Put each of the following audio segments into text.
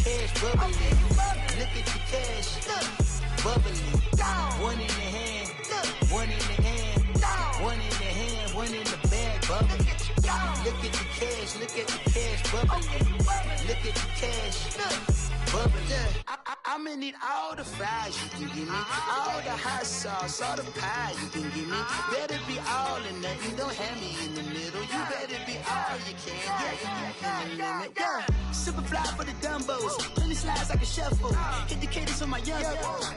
cash bubbling. Look at the cash bubbling. One in the hand, one in the hand, one in the hand, one in the bag bubbling. Look at the cash bubbling. Look at the cash bubbling. I'ma need all the fries you can give me, all the hot sauce, all the pie you can give me. Better be all or nothing, don't have me in the middle. You better be all you can, yeah, in the limit. Yeah, super fly for the Dumbos, plenty slides like a shuffle. Hit the cadence for my young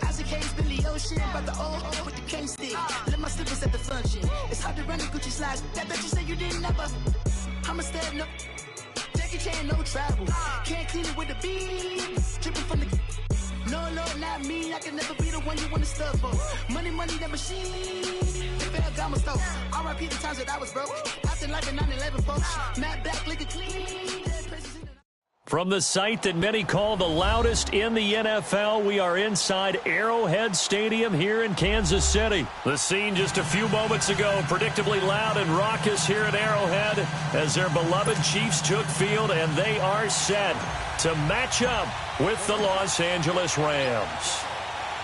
Isaac Hayes, Billy Ocean, but the old with the cane stick. Let my slippers at the function. It's hard to run the Gucci slides. That bet you say you didn't never. I'ma step no. Jackie Chan, no travel. Can't clean it with the beat. Dripping from the. No, not me. I can never be the one you wanna stuff for. Money, that machine. Ferragamo stove. R.I.P. the times that I was broke. After life in 9/11, folks. Matt back, looking clean. From the site that many call the loudest in the NFL, we are inside Arrowhead Stadium here in Kansas City. The scene just a few moments ago, predictably loud and raucous here at Arrowhead as their beloved Chiefs took field, and they are set to match up with the Los Angeles Rams.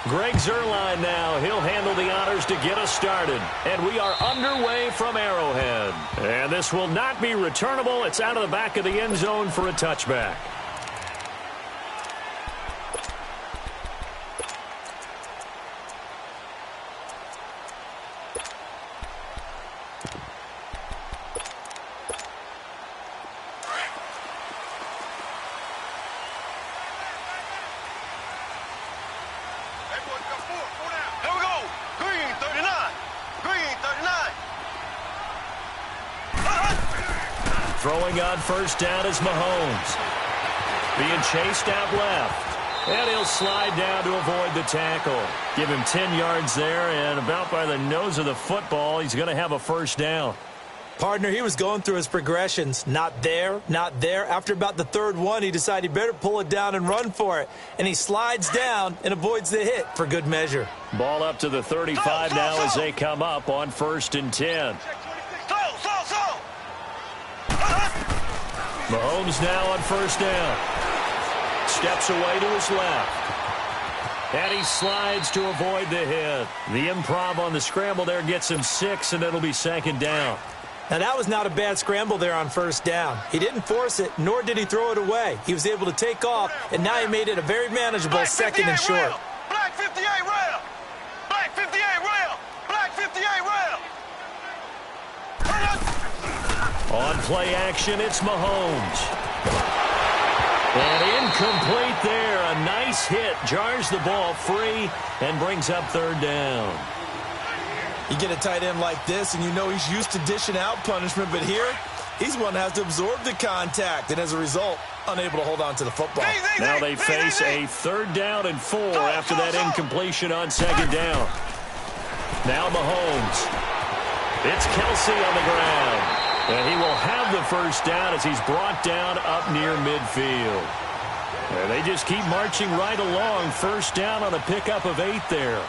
Greg Zuerlein now. He'll handle the honors to get us started. And we are underway from Arrowhead. And this will not be returnable. It's out of the back of the end zone for a touchback. Throwing on first down is Mahomes. Being chased out left. And he'll slide down to avoid the tackle. Give him 10 yards there, and about by the nose of the football, he's going to have a first down. Partner, he was going through his progressions. Not there, not there. After about the third one, he decided he better pull it down and run for it. And he slides down and avoids the hit for good measure. Ball up to the 35 now as they come up on 1st and 10. Mahomes now on first down. Steps away to his left. And he slides to avoid the hit. The improv on the scramble there gets him 6, and it'll be 2nd down. Now, that was not a bad scramble there on first down. He didn't force it, nor did he throw it away. He was able to take off, and now he made it a very manageable 2nd and short. Black 58 rail! Black 58 rail! Black 58 rail! On play action, it's Mahomes. And incomplete there. A nice hit. Jars the ball free and brings up 3rd down. You get a tight end like this, and you know he's used to dishing out punishment, but here, he's one that has to absorb the contact, and as a result, unable to hold on to the football. Now they face a 3rd down and 4 after that incompletion on 2nd down. Now Mahomes. It's Kelsey on the ground. And he will have the first down as he's brought down up near midfield. And they just keep marching right along. First down on a pickup of 8 there.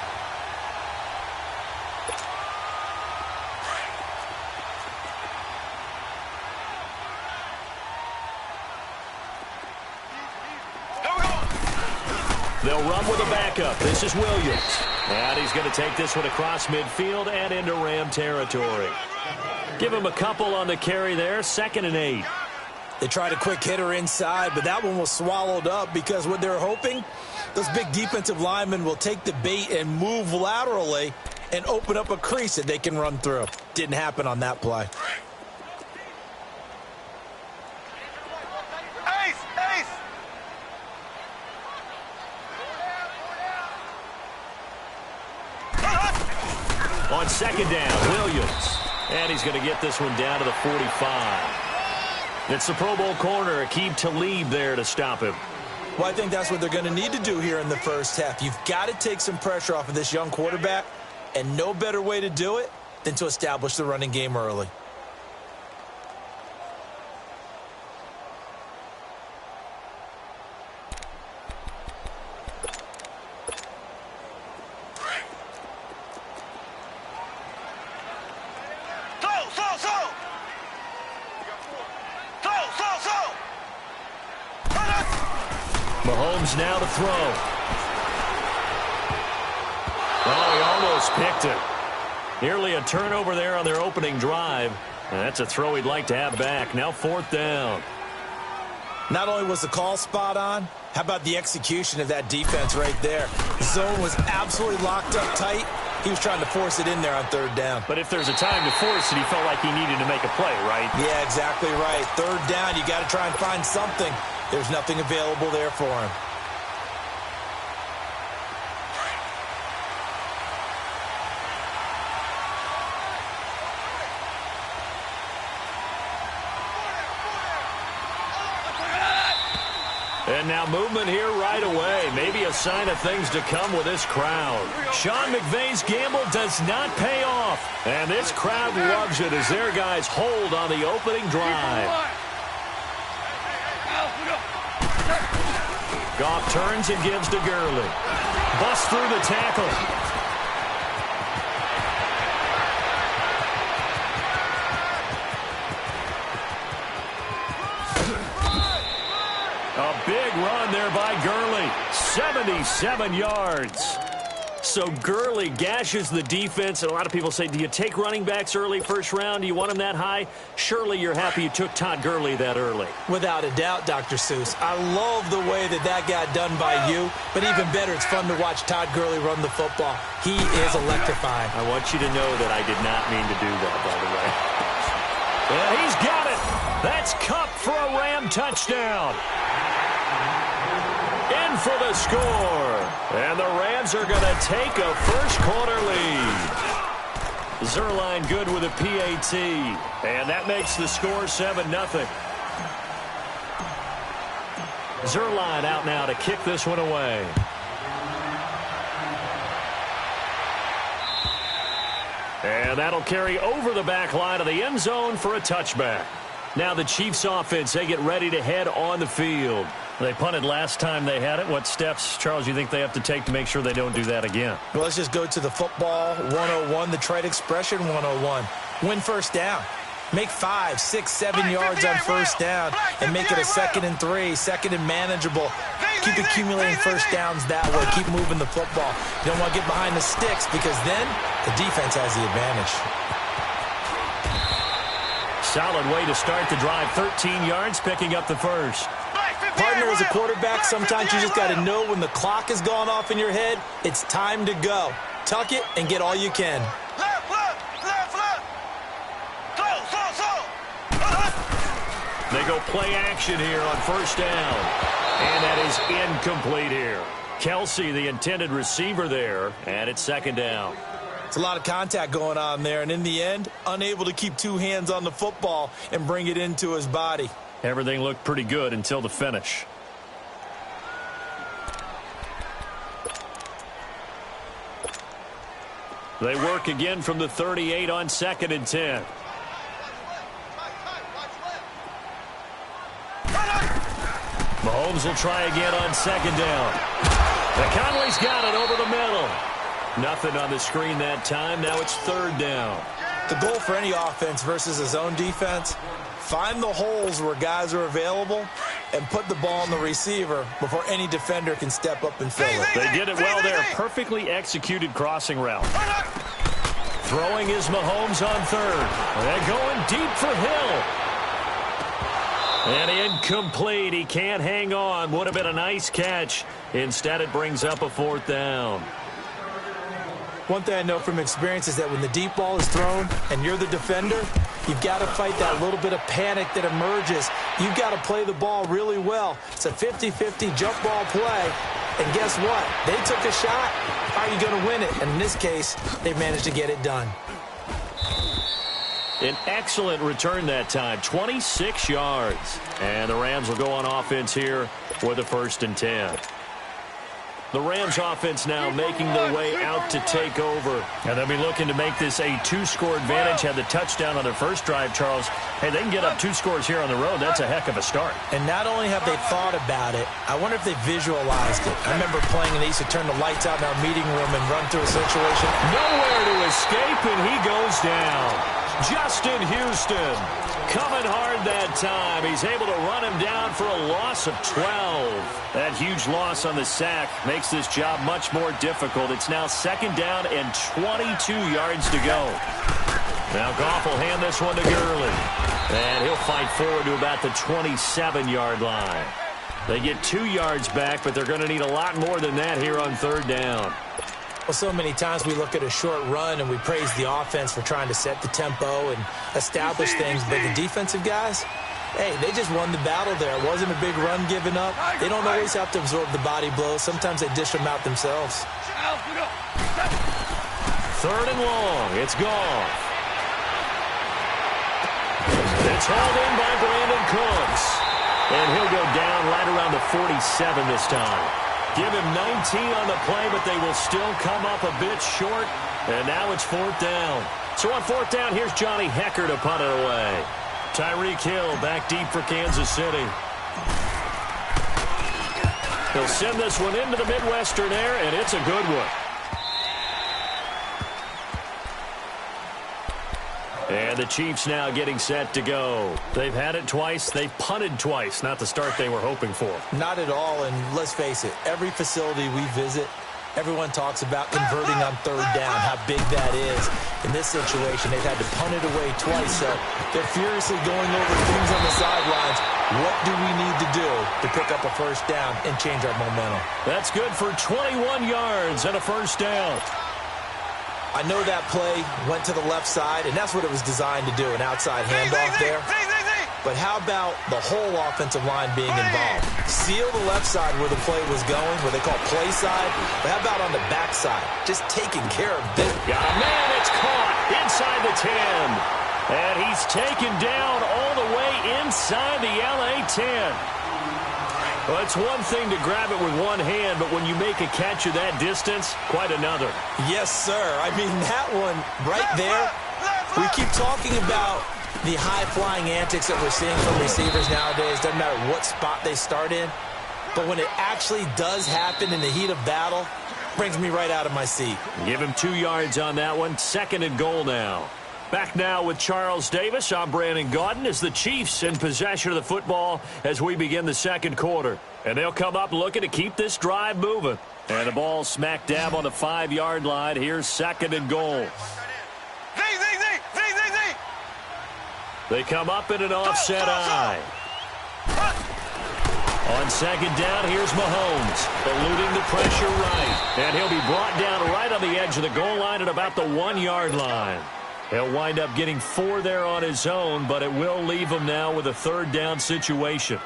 They'll run with a backup. This is Williams. And he's going to take this one across midfield and into Ram territory. Give him a couple on the carry there. 2nd and 8. They tried a quick hitter inside, but that one was swallowed up because what they're hoping, those big defensive linemen will take the bait and move laterally and open up a crease that they can run through. Didn't happen on that play. On 2nd down, Williams. And he's going to get this one down to the 45. It's the Pro Bowl corner, Aqib Talib there to stop him. Well, I think that's what they're going to need to do here in the first half. You've got to take some pressure off of this young quarterback, and no better way to do it than to establish the running game early. Mahomes now to throw. Oh, he almost picked it. Nearly a turnover there on their opening drive. And that's a throw he'd like to have back. Now 4th down. Not only was the call spot on, how about the execution of that defense right there? The zone was absolutely locked up tight. He was trying to force it in there on 3rd down. But if there's a time to force it, he felt like he needed to make a play, right? Yeah, exactly right. 3rd down, you got to try and find something. There's nothing available there for him. And now movement here right away. Maybe a sign of things to come with this crowd. Sean McVay's gamble does not pay off. And this crowd loves it as their guys hold on the opening drive. Goff turns and gives to Gurley. Busts through the tackle. A big run there by Gurley. 77 yards. So Gurley gashes the defense, and a lot of people say, do you take running backs early first round? Do you want them that high? Surely you're happy you took Todd Gurley that early. Without a doubt, Dr. Seuss. I love the way that got done by you, but even better, it's fun to watch Todd Gurley run the football. He is electrifying. I want you to know that I did not mean to do that, by the way. Yeah, he's got it. That's Kupp for a Ram touchdown. In for the score. And the Rams are going to take a first-quarter lead. Zerline good with a PAT. And that makes the score 7-0. Zerline out now to kick this one away. And that'll carry over the back line of the end zone for a touchback. Now the Chiefs offense, they get ready to head on the field. They punted last time they had it. What steps, Charles, you think they have to take to make sure they don't do that again? Well, let's just go to the football 101, the trade expression 101. Win first down. Make 5, 6, 7 yards on first down and make it a 2nd and 3, 2nd and manageable. Keep accumulating first downs that way. Keep moving the football. You don't want to get behind the sticks because then the defense has the advantage. Solid way to start the drive. 13 yards, picking up the first. Partner, as a quarterback, sometimes you just got to know when the clock has gone off in your head, it's time to go. Tuck it and get all you can. They go play action here on first down. And that is incomplete here. Kelsey, the intended receiver there, and it's 2nd down. It's a lot of contact going on there, and in the end, unable to keep 2 hands on the football and bring it into his body. Everything looked pretty good until the finish. They work again from the 38 on 2nd and 10. Mahomes will try again on 2nd down. McConley's got it over the middle. Nothing on the screen that time. Now it's 3rd down. The goal for any offense versus a zone defense, find the holes where guys are available and put the ball on the receiver before any defender can step up and fill it. They did it well there. Perfectly executed crossing route. Throwing is Mahomes on 3rd. They're going deep for Hill. And incomplete. He can't hang on. Would have been a nice catch. Instead, it brings up a 4th down. One thing I know from experience is that when the deep ball is thrown and you're the defender, you've got to fight that little bit of panic that emerges. You've got to play the ball really well. It's a 50-50 jump ball play. And guess what? They took a shot. How are you going to win it? And in this case, they managed to get it done. An excellent return that time, 26 yards. And the Rams will go on offense here with a 1st and 10. The Rams offense now making their way out to take over. And they'll be looking to make this a 2-score advantage. Had the touchdown on their first drive, Charles. Hey, they can get up 2 scores here on the road. That's a heck of a start. And not only have they thought about it, I wonder if they visualized it. I remember playing and they used to turn the lights out in our meeting room and run through a situation. Nowhere to escape, and he goes down. Justin Houston coming hard that time. He's able to run him down for a loss of 12. That huge loss on the sack makes this job much more difficult. It's now 2nd down and 22 yards to go. Now Goff will hand this one to Gurley. And he'll fight forward to about the 27-yard line. They get 2 yards back, but they're going to need a lot more than that here on 3rd down. Well, so many times we look at a short run and we praise the offense for trying to set the tempo and establish things, but the defensive guys, hey, they just won the battle there. It wasn't a big run given up. They don't always have to absorb the body blows. Sometimes they dish them out themselves. 3rd and long. It's Goff. It's hauled in by Brandon Cooks. And he'll go down right around the 47 this time. Give him 19 on the play, but they will still come up a bit short. And now it's 4th down. So on 4th down, here's Johnny Hecker to punt it away. Tyreek Hill back deep for Kansas City. He'll send this one into the Midwestern air, and it's a good one. And the Chiefs now getting set to go. They've had it twice. They've punted twice. Not the start they were hoping for. Not at all, and let's face it, every facility we visit, everyone talks about converting on 3rd down, how big that is. In this situation, they've had to punt it away twice, so they're furiously going over things on the sidelines. What do we need to do to pick up a 1st down and change our momentum? That's good for 21 yards and a 1st down. I know that play went to the left side, and that's what it was designed to do, an outside handoff there. But how about the whole offensive line being involved? Seal the left side where the play was going, where they call play side. But how about on the back side? Just taking care of business. Got a man, it's caught inside the 10. And he's taken down all the way inside the LA 10. Well, it's one thing to grab it with one hand, but when you make a catch of that distance, quite another. Yes, sir. I mean, that one right there, we keep talking about the high-flying antics that we're seeing from receivers nowadays. Doesn't matter what spot they start in. But when it actually does happen in the heat of battle, brings me right out of my seat. Give him 2 yards on that one. 2nd and goal now. Back now with Charles Davis. I'm Brandon Gaudin as the Chiefs in possession of the football as we begin the 2nd quarter. And they'll come up looking to keep this drive moving. And the ball smack dab on the 5-yard line. Here's 2nd and goal. They come up in an offset eye. On 2nd down, here's Mahomes, eluding the pressure right. And he'll be brought down right on the edge of the goal line at about the 1-yard line. He'll wind up getting 4 there on his own, but it will leave him now with a 3rd down situation.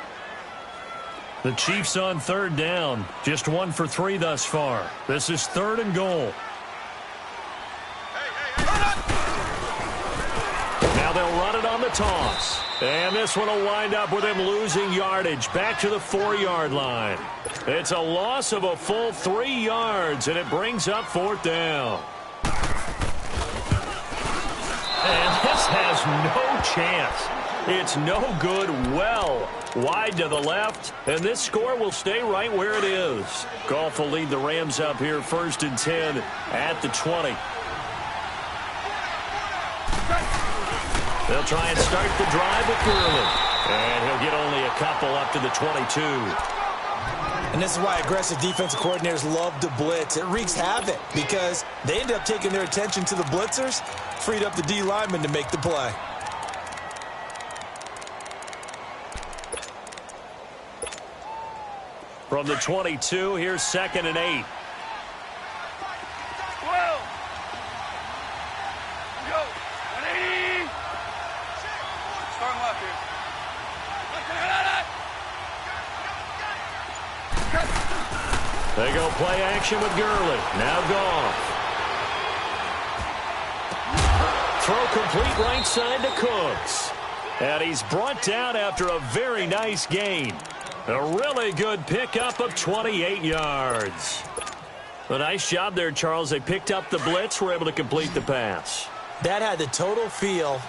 The Chiefs on 3rd down, just 1 for 3 thus far. This is 3rd and goal. Now they'll run it on the toss. And this one will wind up with him losing yardage back to the 4-yard line. It's a loss of a full 3 yards, and it brings up 4th down. And this has no chance. It's no good, well wide to the left, and this score will stay right where it is. Goff will lead the Rams up here 1st and 10 at the 20. They'll try and start the drive with Gurley, and he'll get only a couple up to the 22. And this is why aggressive defensive coordinators love to blitz. It wreaks havoc because they end up taking their attention to the blitzers, freed up the D lineman to make the play. From the 22, here's 2nd and 8. They go play action with Gurley. Now Goff. Throw complete right side to Cooks. And he's brought down after a very nice gain. A really good pickup of 28 yards. A nice job there, Charles. They picked up the blitz, were able to complete the pass. That had the total feel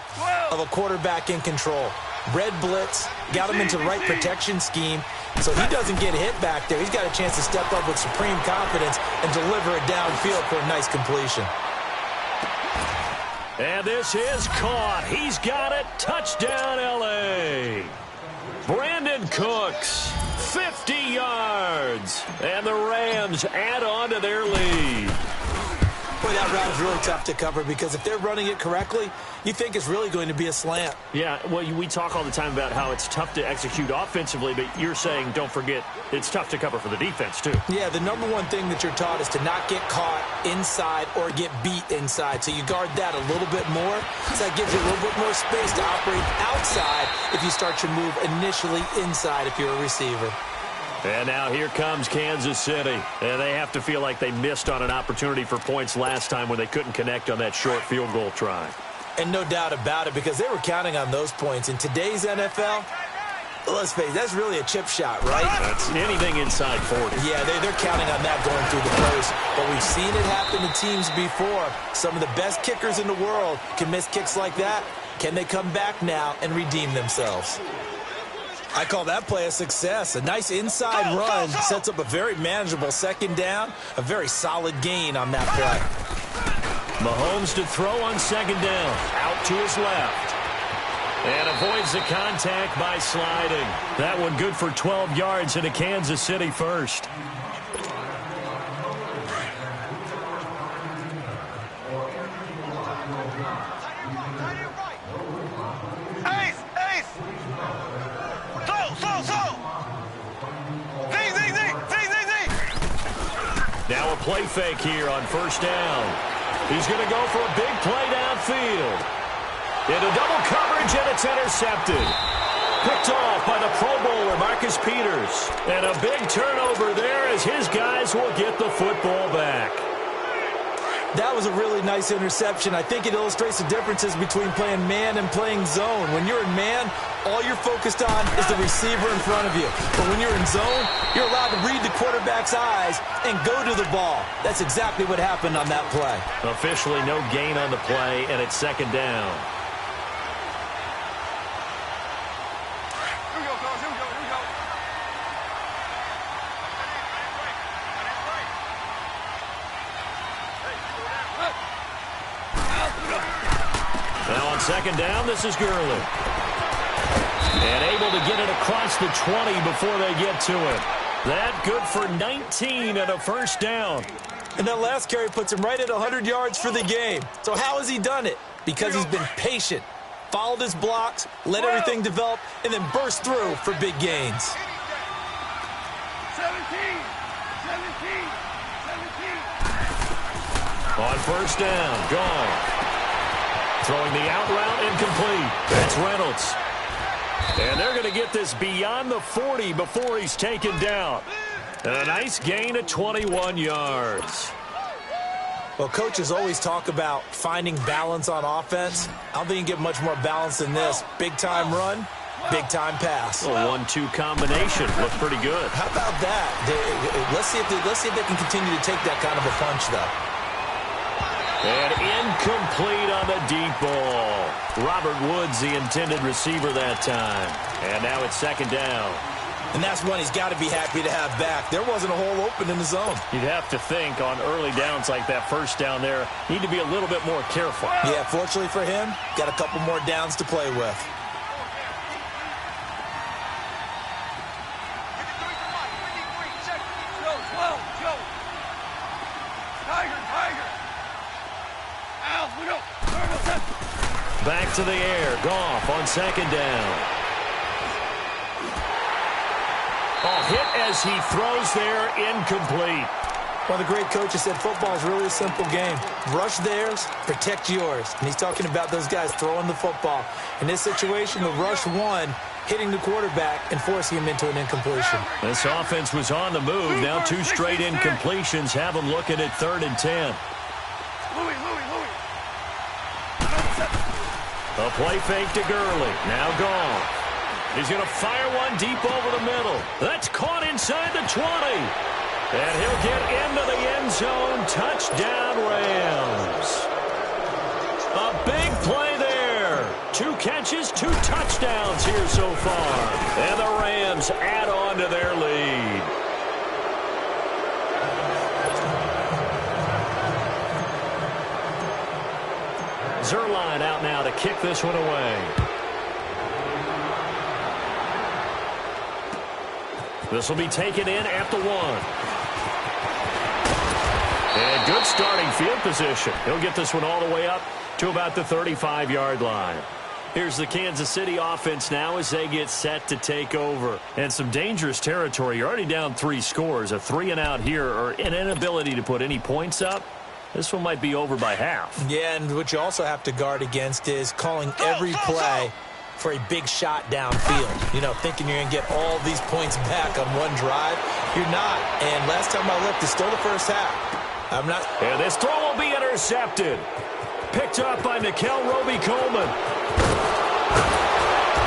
of a quarterback in control. Red blitz, got him into the right protection scheme, so he doesn't get hit back there. He's got a chance to step up with supreme confidence and deliver it downfield for a nice completion. And this is caught. He's got it. Touchdown, L.A. Brandon Cooks, 50 yards. And the Rams add on to their lead. Boy, that route is really tough to cover because if they're running it correctly, you think it's really going to be a slant. Yeah, well, we talk all the time about how it's tough to execute offensively, but you're saying, don't forget, it's tough to cover for the defense, too. Yeah, the number one thing that you're taught is to not get caught inside or get beat inside. So you guard that a little bit more. So that gives you a little bit more space to operate outside if you start your move initially inside if you're a receiver. And now here comes Kansas City. And they have to feel like they missed on an opportunity for points last time when they couldn't connect on that short field goal try. And no doubt about it, because they were counting on those points. In today's NFL, let's face it, that's really a chip shot, right? That's anything inside 40. Yeah, they're counting on that going through the post. But we've seen it happen to teams before. Some of the best kickers in the world can miss kicks like that. Can they come back now and redeem themselves? I call that play a success. A nice inside run sets up a very manageable second down, a very solid gain on that play. Mahomes to throw on second down. Out to his left. And avoids the contact by sliding. That one good for 12 yards into Kansas City first. Now a play fake here on first down. He's going to go for a big play downfield. Into double coverage, and it's intercepted. Picked off by the Pro Bowler, Marcus Peters. And a big turnover there as his guys will get the football back. That was a really nice interception. I think it illustrates the differences between playing man and playing zone. When you're in man, all you're focused on is the receiver in front of you. But when you're in zone, you're allowed to read the quarterback's eyes and go to the ball. That's exactly what happened on that play. Officially no gain on the play, and it's second down. Now on second down, this is Gurley. And able to get it across the 20 before they get to it. That good for 19 and a first down. And that last carry puts him right at 100 yards for the game. So how has he done it? Because he's been patient, followed his blocks, let everything develop, and then burst through for big gains. 17. On first down, gone. Throwing the out route, incomplete. That's Reynolds. And they're going to get this beyond the 40 before he's taken down. And a nice gain of 21 yards. Well, coaches always talk about finding balance on offense. I don't think you can get much more balance than this. Big-time run, big-time pass. A 1-2 combination. Looked pretty good. How about that? Let's see if they can continue to take that kind of a punch, though. And incomplete on the deep ball. Robert Woods, the intended receiver that time. And now it's second down. And that's one he's got to be happy to have back. There wasn't a hole open in the zone. You'd have to think on early downs like that first down there, need to be a little bit more careful. Yeah, fortunately for him, got a couple more downs to play with. Back to the air. Goff on second down. Oh, hit as he throws there, incomplete. Well, the great coach has said football is really a simple game. Rush theirs, protect yours. And he's talking about those guys throwing the football. In this situation, the rush one, hitting the quarterback and forcing him into an incompletion. This offense was on the move. Now 2 straight incompletions have them looking at 3rd and 10. A play fake to Gurley. Now gone. He's going to fire one deep over the middle. That's caught inside the 20. And he'll get into the end zone. Touchdown, Rams. A big play there. 2 catches, 2 touchdowns here so far. And the Rams add on to their lead. Zerline out now to kick this one away. This will be taken in at the 1. And good starting field position. He'll get this one all the way up to about the 35-yard line. Here's the Kansas City offense now as they get set to take over. And some dangerous territory. You're already down 3 scores. A 3-and-out here or an inability to put any points up. This one might be over by half. Yeah, and what you also have to guard against is calling every play for a big shot downfield. You know, thinking you're going to get all these points back on one drive. You're not. And last time I looked, it's still the first half. I'm not. And this throw will be intercepted. Picked up by Mikel Roby-Coleman.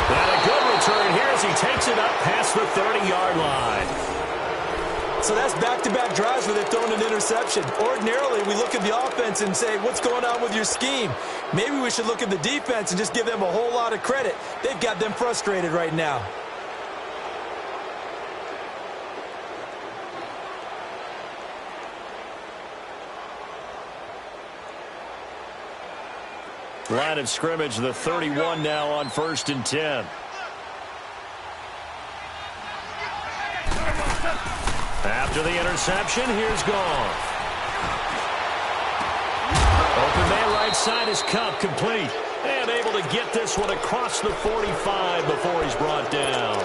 And a good return here as he takes it up past the 30-yard line. So that's back-to-back drives where they've thrown an interception. Ordinarily, we look at the offense and say, what's going on with your scheme? Maybe we should look at the defense and just give them a whole lot of credit. They've got them frustrated right now. Line of scrimmage, the 31 now on 1st and 10. After the interception, here's Goff. Open man right side is Cup, complete. And able to get this one across the 45 before he's brought down.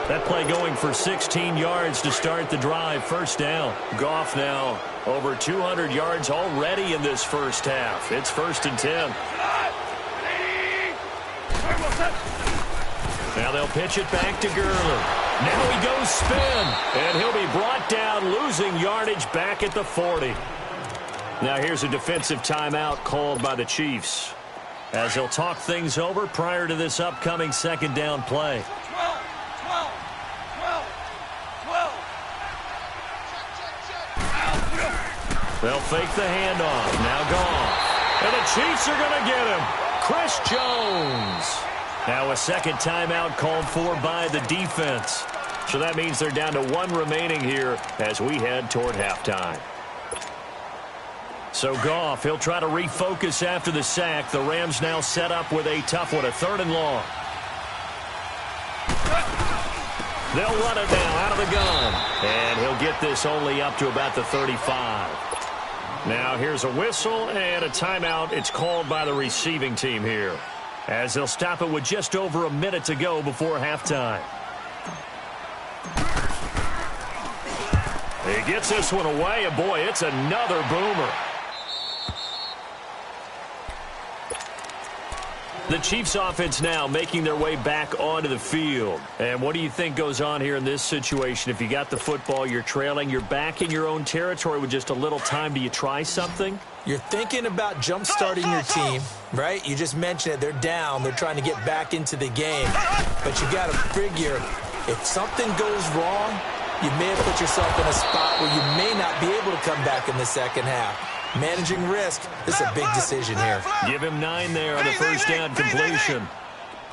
That play going for 16 yards to start the drive. First down. Goff now over 200 yards already in this first half. It's 1st and 10. Now they'll pitch it back to Gurley. Now he goes spin. And he'll be brought down, losing yardage back at the 40. Now here's a defensive timeout called by the Chiefs, as they'll talk things over prior to this upcoming second down play. 12. They'll fake the handoff. Now Goff. And the Chiefs are going to get him. Chris Jones. Now a second timeout called for by the defense. So that means they're down to 1 remaining here as we head toward halftime. So Goff, he'll try to refocus after the sack. The Rams now set up with a tough one, a 3rd and long. They'll run it now out of the gun. And he'll get this only up to about the 35. Now here's a whistle and a timeout. It's called by the receiving team here, as they'll stop it with just over a minute to go before halftime. He gets this one away, and boy, it's another boomer. The Chiefs offense now making their way back onto the field. And what do you think goes on here in this situation? If you got the football, you're trailing, you're back in your own territory with just a little time. Do you try something? You're thinking about jump-starting your team, right? You just mentioned it. They're down. They're trying to get back into the game. But you got to figure, if something goes wrong, you may have put yourself in a spot where you may not be able to come back in the second half. Managing risk, this is a big decision here. Give him 9 there on the first down completion.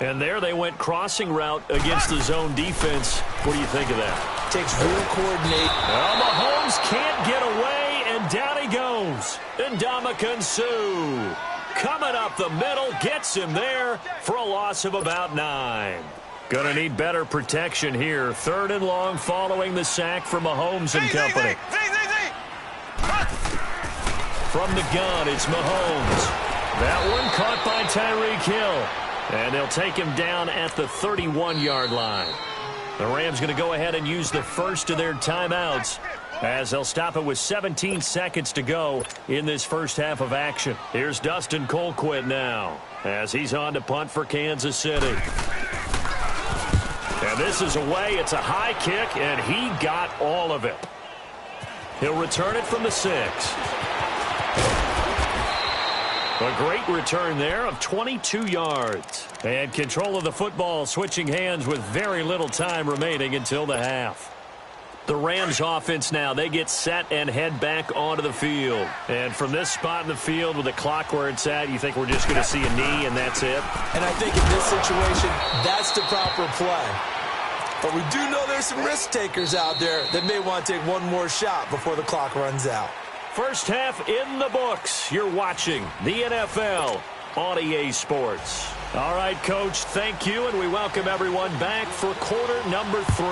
And there they went crossing route against the zone defense. What do you think of that? Takes real coordination. Well, Mahomes can't get away, and down he goes. Ndamukong Suh coming up the middle, gets him there for a loss of about 9. Gonna need better protection here. 3rd and long following the sack from Mahomes and company. From the gun, it's Mahomes. That one caught by Tyreek Hill. And they'll take him down at the 31-yard line. The Rams going to go ahead and use the first of their timeouts, as they'll stop it with 17 seconds to go in this first half of action. Here's Dustin Colquitt now, as he's on to punt for Kansas City. And this is away. It's a high kick, and he got all of it. He'll return it from the 6. A great return there of 22 yards. And control of the football switching hands with very little time remaining until the half. The Rams offense now, they get set and head back onto the field. And from this spot in the field with the clock where it's at, you think we're just going to see a knee and that's it? And I think in this situation, that's the proper play. But we do know there's some risk takers out there that may want to take one more shot before the clock runs out. First half in the books. You're watching the NFL on EA Sports. All right, Coach, thank you, and we welcome everyone back for quarter number 3.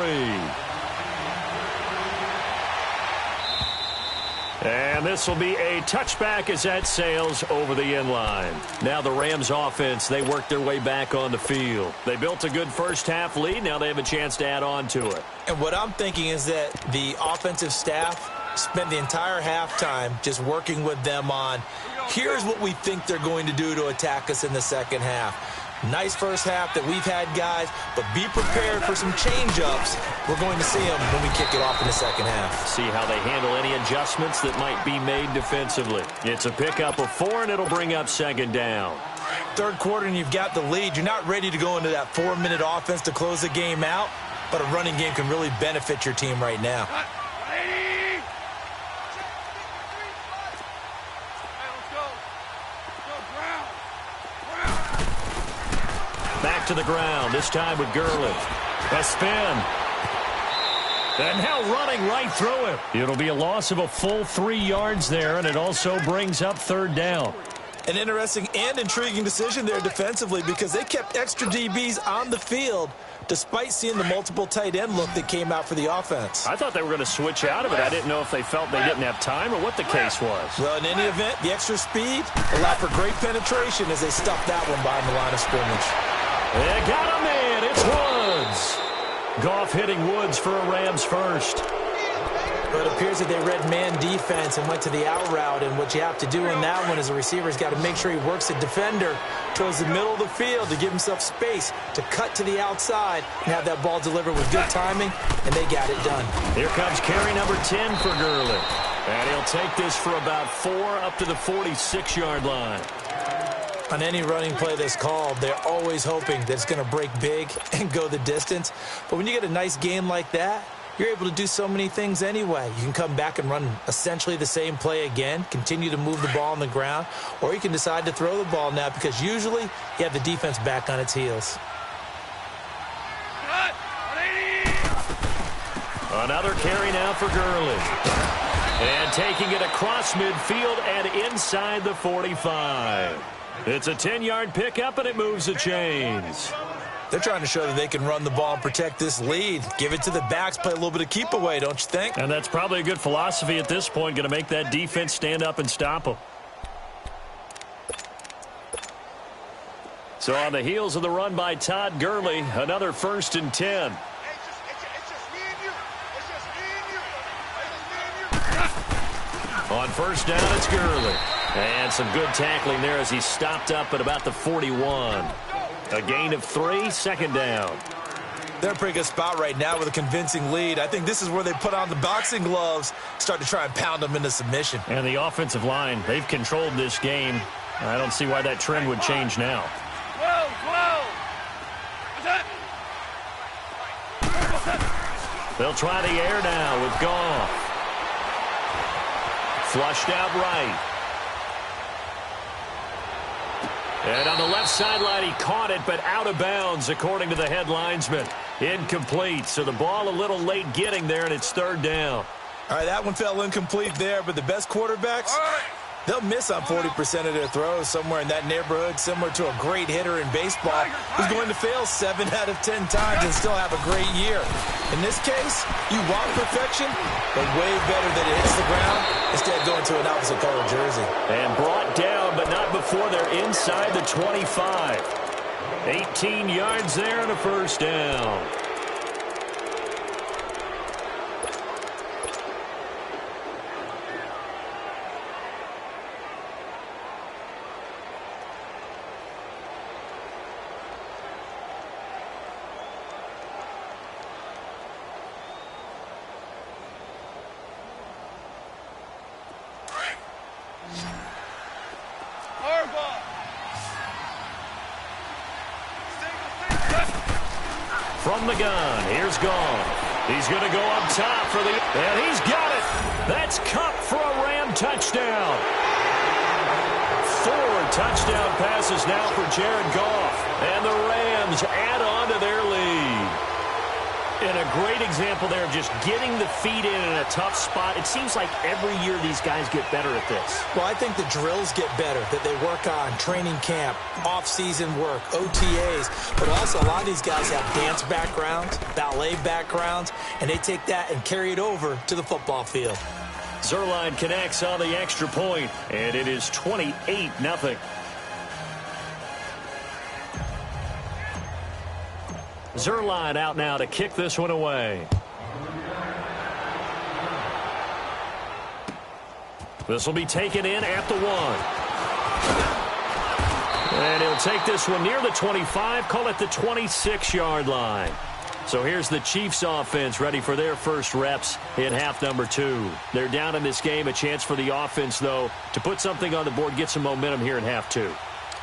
And this will be a touchback as that sails over the inline. Now the Rams offense, they worked their way back on the field. They built a good first-half lead. Now they have a chance to add on to it. And what I'm thinking is that the offensive staff spent the entire halftime just working with them on, here's what we think they're going to do to attack us in the second half. Nice first half that we've had, guys, but be prepared for some change-ups. We're going to see them when we kick it off in the second half. See how they handle any adjustments that might be made defensively. It's a pickup of 4, and it'll bring up second down. Third quarter, and you've got the lead. You're not ready to go into that 4-minute offense to close the game out, but a running game can really benefit your team right now. Back to the ground, this time with Gurley. A spin. And now running right through him. It'll be a loss of a full 3 yards there, and it also brings up third down. An interesting and intriguing decision there defensively because they kept extra DBs on the field despite seeing the multiple tight end look that came out for the offense. I thought they were going to switch out of it. I didn't know if they felt they didn't have time or what the case was. Well, in any event, the extra speed allowed for great penetration as they stuffed that one behind the line of scrimmage. They got him in. It's Woods. Goff hitting Woods for a Rams first. But it appears that they read man defense and went to the out route, and what you have to do in that one as a receiver is got to make sure he works the defender towards the middle of the field to give himself space to cut to the outside and have that ball delivered with good timing, and they got it done. Here comes carry number 10 for Gurley. And he'll take this for about 4 up to the 46-yard line. On any running play that's called, they're always hoping that it's going to break big and go the distance. But when you get a nice game like that, you're able to do so many things anyway. You can come back and run essentially the same play again, continue to move the ball on the ground, or you can decide to throw the ball now because usually you have the defense back on its heels. Another carry now for Gurley. And taking it across midfield and inside the 45. It's a 10-yard pickup, and it moves the chains. They're trying to show that they can run the ball and protect this lead. Give it to the backs, play a little bit of keep away, don't you think? And that's probably a good philosophy at this point, going to make that defense stand up and stop them. So on the heels of the run by Todd Gurley, another 1st and 10. On first down, it's Gurley. And some good tackling there as he stopped up at about the 41. A gain of 3, second down. They're in a pretty good spot right now with a convincing lead. I think this is where they put on the boxing gloves, start to try and pound them into submission. And the offensive line, they've controlled this game. I don't see why that trend would change now. They'll try the air now with Goff. Flushed out right. And on the left sideline, he caught it, but out of bounds, according to the head linesman. Incomplete, so the ball a little late getting there, and it's third down. All right, that one fell incomplete there, but the best quarterbacks, they'll miss on 40% of their throws, somewhere in that neighborhood, similar to a great hitter in baseball who's going to fail 7 out of 10 times and still have a great year. In this case, you want perfection, but way better that it hits the ground instead of going to an opposite color jersey. And brought down, but not before they're inside the 25. 18 yards there and a first down. From the gun, here's Goff. He's going to go up top for the... And he's got it. That's Kupp for a Ram touchdown. 4 touchdown passes now for Jared Goff. And the Rams add on to their lead. In a a great example there of just getting the feet in a tough spot. It seems like every year these guys get better at this. Well, I think the drills get better that they work on, training camp, off-season work, OTAs, but also a lot of these guys have dance backgrounds, ballet backgrounds, and they take that and carry it over to the football field. Zerline connects on the extra point, and it is 28-0. Zerline out now to kick this one away. This will be taken in at the 1. And he'll take this one near the 25, call it the 26-yard line. So here's the Chiefs offense ready for their first reps in half number 2. They're down in this game. A chance for the offense, though, to put something on the board, get some momentum here in half 2.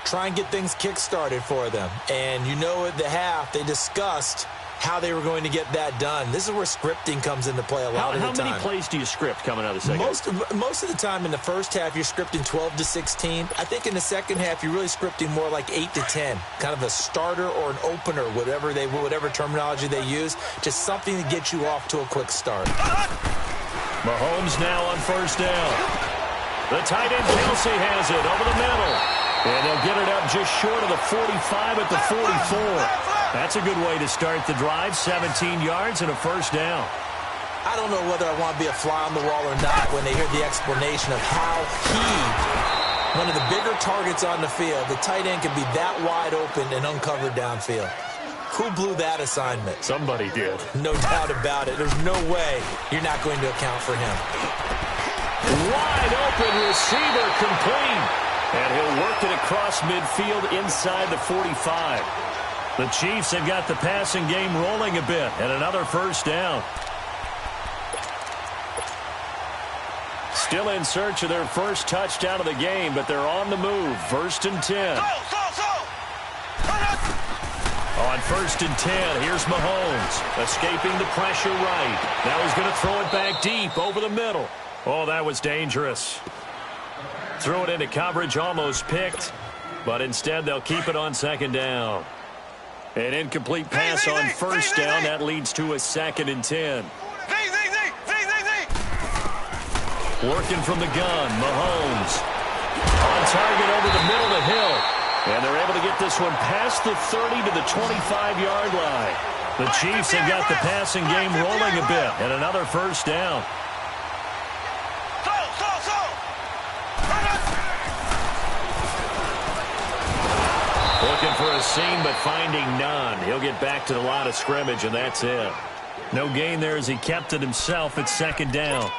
Try and get things kick-started for them. And you know at the half, they discussed how they were going to get that done. This is where scripting comes into play a lot of the time. How many plays do you script coming out of the second? Most of the time in the first half, you're scripting 12 to 16. I think in the second half, you're really scripting more like 8 to 10. Kind of a starter or an opener, whatever terminology they use. Just something to get you off to a quick start. Mahomes now on first down. The tight end Kelsey has it over the middle. And they'll get it up just short of the 45 at the 44. That's a good way to start the drive. 17 yards and a first down. I don't know whether I want to be a fly on the wall or not when they hear the explanation of how one of the bigger targets on the field, the tight end can be that wide open and uncovered downfield. Who blew that assignment? Somebody did. No doubt about it. There's no way you're not going to account for him. Wide open receiver complete. And he'll work it across midfield inside the 45. The Chiefs have got the passing game rolling a bit, and another first down. Still in search of their first touchdown of the game, but they're on the move. 1st and 10. On 1st and 10, here's Mahomes, escaping the pressure right. Now he's going to throw it back deep over the middle. Oh, that was dangerous. Threw it into coverage, almost picked, but instead they'll keep it on 2nd down. An incomplete pass on 1st down. That leads to a 2nd and 10. Working from the gun, Mahomes. On target over the middle to Hill. And they're able to get this one past the 30 to the 25-yard line. The Chiefs have got the passing game rolling a bit, and another first down. Looking for a seam, but finding none. He'll get back to the line of scrimmage, and that's it. No gain there as he kept it himself at 2nd down.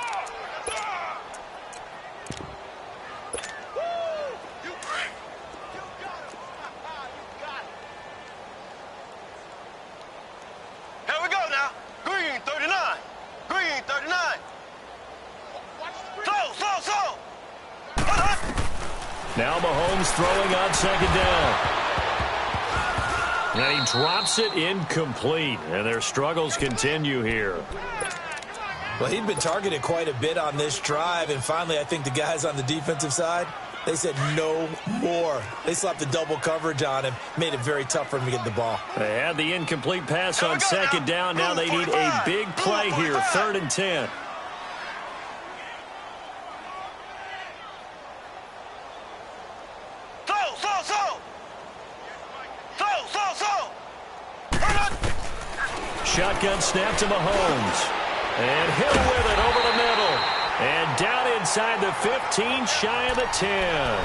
Here we go now. Green 39. Green 39. Slow. Now Mahomes throwing on 2nd down. And he drops it incomplete, and their struggles continue here. Well, he'd been targeted quite a bit on this drive, and finally I think the guys on the defensive side, they said no more. They slapped the double coverage on him, made it very tough for him to get the ball. They had the incomplete pass on 2nd down. Now they need a big play here, 3rd and 10. Shotgun snap to Mahomes. And Hill with it over the middle. And down inside the 15, shy of the 10.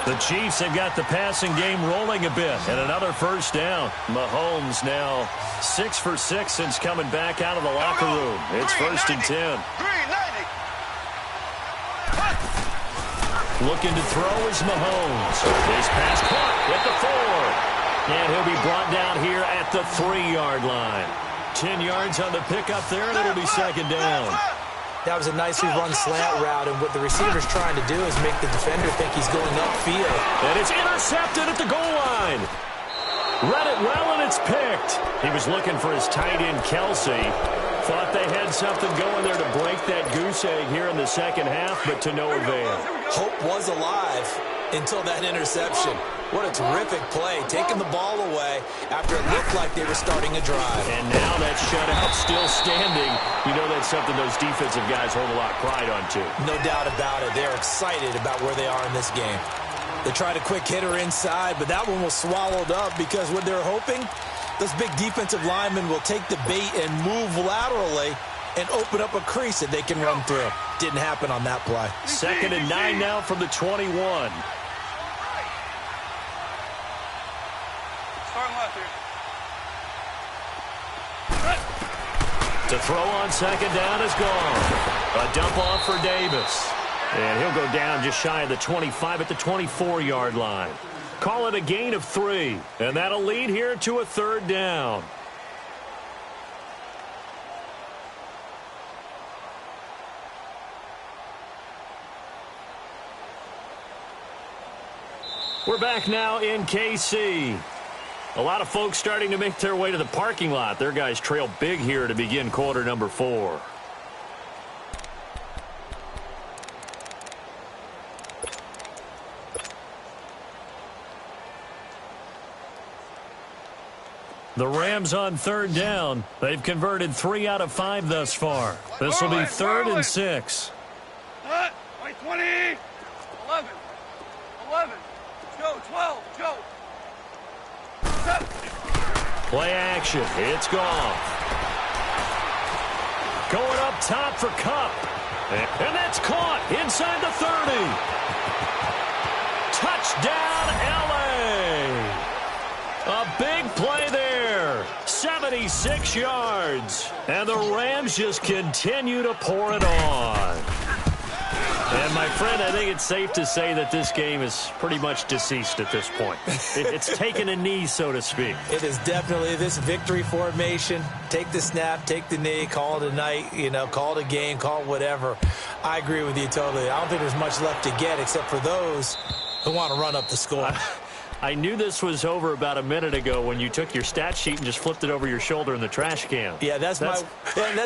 The Chiefs have got the passing game rolling a bit. And another first down. Mahomes now 6 for 6 since coming back out of the locker room. It's 1st and 10. Looking to throw is Mahomes. His pass caught at the 4. And he'll be brought down here at the 3-yard line. 10 yards on the pickup there, and it'll be 2nd down. That was a nicely run slant route, and what the receiver's trying to do is make the defender think he's going upfield. And it's intercepted at the goal line. Read it well, and it's picked. He was looking for his tight end, Kelsey. Thought they had something going there to break that goose egg here in the second half, but to no avail. Hope was alive. until that interception. What a terrific play, taking the ball away after it looked like they were starting a drive. And now that shutout still standing. You know that's something those defensive guys hold a lot of pride on, too. No doubt about it. They're excited about where they are in this game. They tried a quick hitter inside, but that one was swallowed up because what they're hoping, those big defensive linemen will take the bait and move laterally and open up a crease that they can run through. Didn't happen on that play. 2nd and 9 now from the 21. To throw on 2nd down is gone. A dump off for Davis. And he'll go down just shy of the 25 at the 24-yard line. Call it a gain of 3. And that'll lead here to a 3rd down. We're back now in KC. A lot of folks starting to make their way to the parking lot. Their guys trail big here to begin quarter number 4. The Rams on 3rd down. They've converted 3 out of 5 thus far. This will be 3rd and 6. 20, 11, 11, Joe, 12, Joe. Play action. It's gone. Going up top for Cup. And that's caught inside the 30. Touchdown, L.A. A big play there. 76 yards. And the Rams just continue to pour it on. And, my friend, I think it's safe to say that this game is pretty much deceased at this point. It's taken a knee, so to speak. It is definitely this victory formation. Take the snap, take the knee, call it a night, call it a game, call it whatever. I agree with you totally. I don't think there's much left to get except for those who want to run up the score. I knew this was over about a minute ago when you took your stat sheet and just flipped it over your shoulder in the trash can. Yeah, that's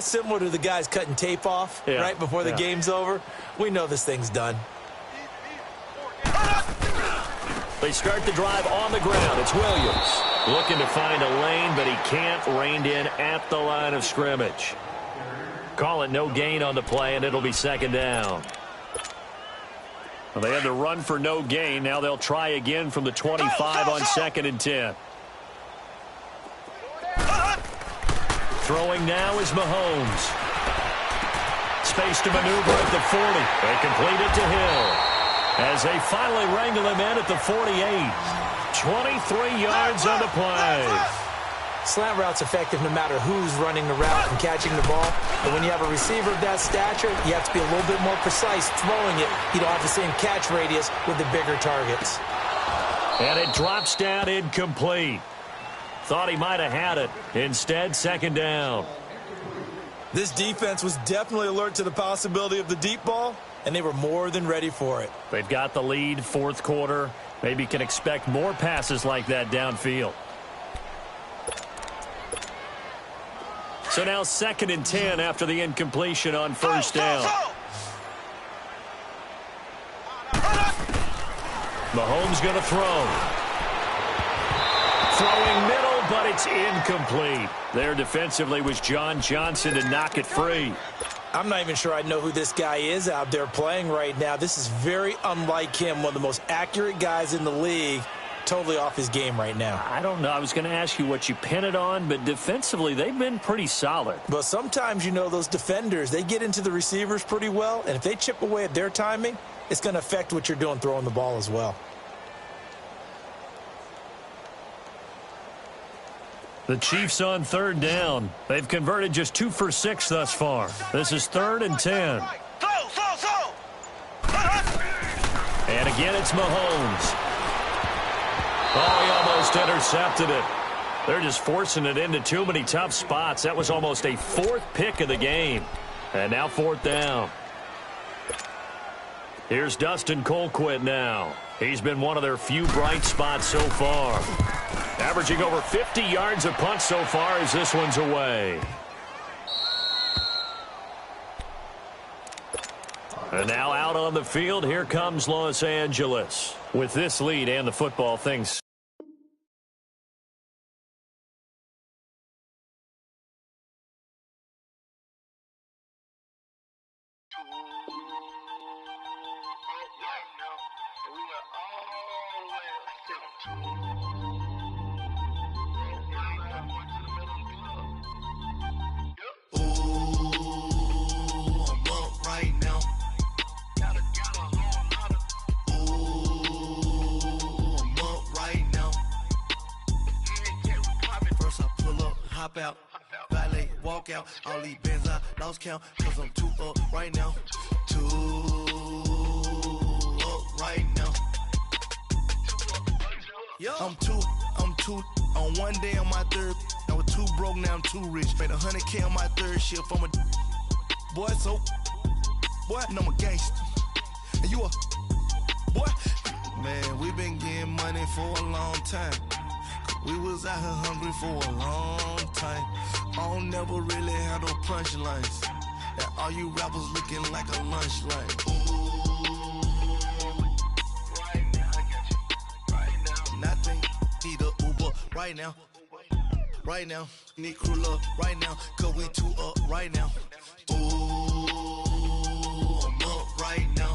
similar to the guys cutting tape off right before the game's over. We know this thing's done. They start the drive on the ground. It's Williams looking to find a lane, but he can't. Reined in at the line of scrimmage. Call it no gain on the play, and it'll be 2nd down. Well, they had to run for no gain. Now they'll try again from the 25 on 2nd and 10. Throwing now is Mahomes. Space to maneuver at the 40. They complete it to Hill as they finally wrangle him in at the 48. 23 yards on the play. Slant route's effective no matter who's running the route and catching the ball. But when you have a receiver of that stature, you have to be a little bit more precise throwing it. You don't have the same catch radius with the bigger targets. And it drops down incomplete. Thought he might have had it. Instead, 2nd down. This defense was definitely alert to the possibility of the deep ball, and they were more than ready for it. They've got the lead, 4th quarter. Maybe can expect more passes like that downfield. So now 2nd and 10 after the incompletion on 1st down. Mahomes going to throw. Throwing middle, but it's incomplete. There defensively was John Johnson to knock it free. I'm not even sure I know who this guy is out there playing right now. This is very unlike him, one of the most accurate guys in the league. Totally off his game right now. I don't know. I was going to ask you what you pin it on, but defensively, they've been pretty solid. But sometimes, those defenders, they get into the receivers pretty well, and if they chip away at their timing, it's going to affect what you're doing throwing the ball as well. The Chiefs on 3rd down. They've converted just 2 for 6 thus far. This is 3rd and 10. And again, it's Mahomes. Oh, he almost intercepted it. They're just forcing it into too many tough spots. That was almost a 4th pick of the game. And now 4th down. Here's Dustin Colquitt now. He's been one of their few bright spots so far. Averaging over 50 yards a punt so far as this one's away. And now out on the field, here comes Los Angeles. With this lead and the football things. Hop out, valet, walk out, all these bands I lost count, cause I'm too up right now, too up right now. I'm too, on one day on my third, I was too broke, now I'm too rich, made 100K on my third shift, I'm a boy, so, boy, and I'm a gangster, and you a, boy, man, we been getting money for a long time. We was out here hungry for a long time. I don't never really have no punchlines. And all you rappers looking like a lunch line. Ooh, right now, I got you. Right now, nothing. Need a Uber right now. Right now, need crew love right now. Cause we too up right now. Ooh, I'm up right now.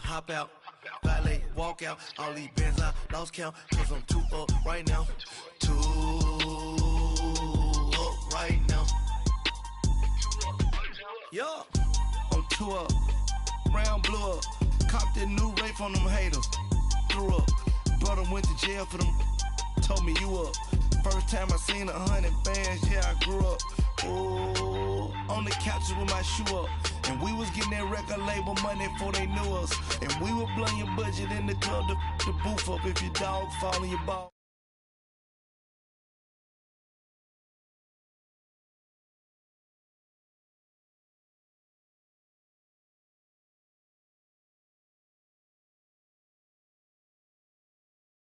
Hop out, valet, walk out, all these bands I lost count, cause I'm too up right now, too up right now. Yeah, I'm too up, round blew up, copped that new Ray from them haters, threw up, brother went to jail for them, told me you up, first time I seen 100 bands, yeah I grew up, ooh, on the couches with my shoe up. And we was getting that record label money before they knew us. And we were blowing your budget in the club to boof up if your dog fall in your ball.